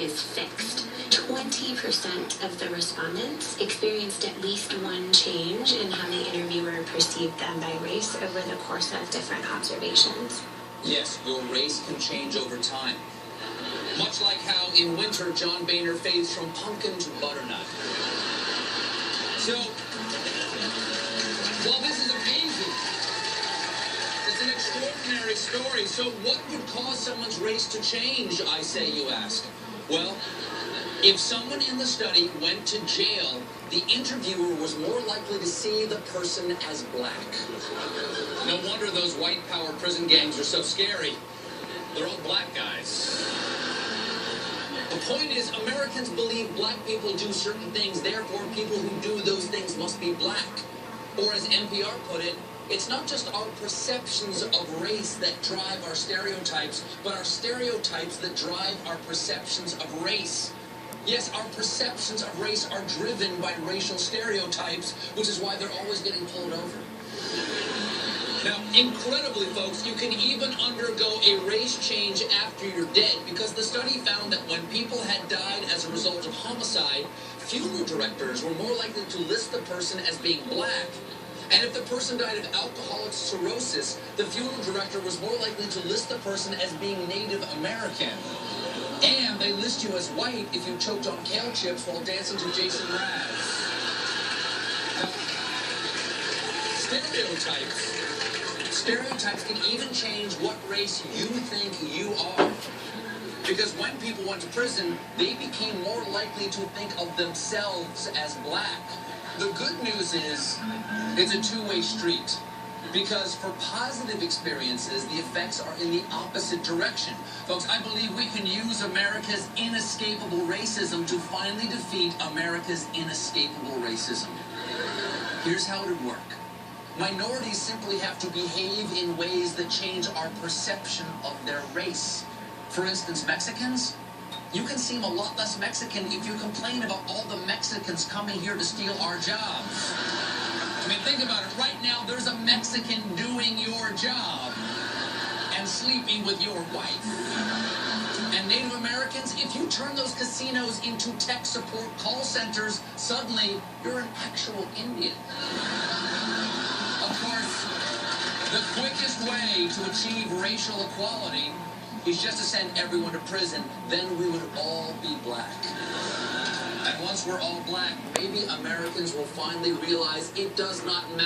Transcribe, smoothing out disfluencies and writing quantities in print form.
is fixed. 20% of the respondents experienced at least one change in how the interviewer perceived them by race over the course of different observations. Yes, your race can change over time. Much like how in winter John Boehner fades from pumpkin to butternut. So, well, this is amazing. It's an extraordinary story. So what would cause someone's race to change, I say, you ask? Well, if someone in the study went to jail, the interviewer was more likely to see the person as black. No wonder those white power prison gangs are so scary. They're all black guys. The point is, Americans believe black people do certain things, therefore people who do those things must be black. Or as NPR put it, it's not just our perceptions of race that drive our stereotypes, but our stereotypes that drive our perceptions of race. Yes, our perceptions of race are driven by racial stereotypes, which is why they're always getting pulled over. Now, incredibly, folks, you can even undergo a race change after you're dead, because the study found that when people had died as a result of homicide, funeral directors were more likely to list the person as being black. And if the person died of alcoholic cirrhosis, the funeral director was more likely to list the person as being Native American. And they list you as white if you choked on kale chips while dancing to Jason Mraz. Stereotypes can even change what race you think you are. Because when people went to prison, they became more likely to think of themselves as black. The good news is, it's a two-way street. Because for positive experiences, the effects are in the opposite direction. Folks, I believe we can use America's inescapable racism to finally defeat America's inescapable racism. Here's how it would work. Minorities simply have to behave in ways that change our perception of their race. For instance, Mexicans, you can seem a lot less Mexican if you complain about all the Mexicans coming here to steal our jobs. I mean, think about it. Right now, there's a Mexican doing your job and sleeping with your wife. And Native Americans, if you turn those casinos into tech support call centers, suddenly you're an actual Indian. Of course, the quickest way to achieve racial equality is just to send everyone to prison. Then we would all be black. And once we're all black, maybe Americans will finally realize it does not matter.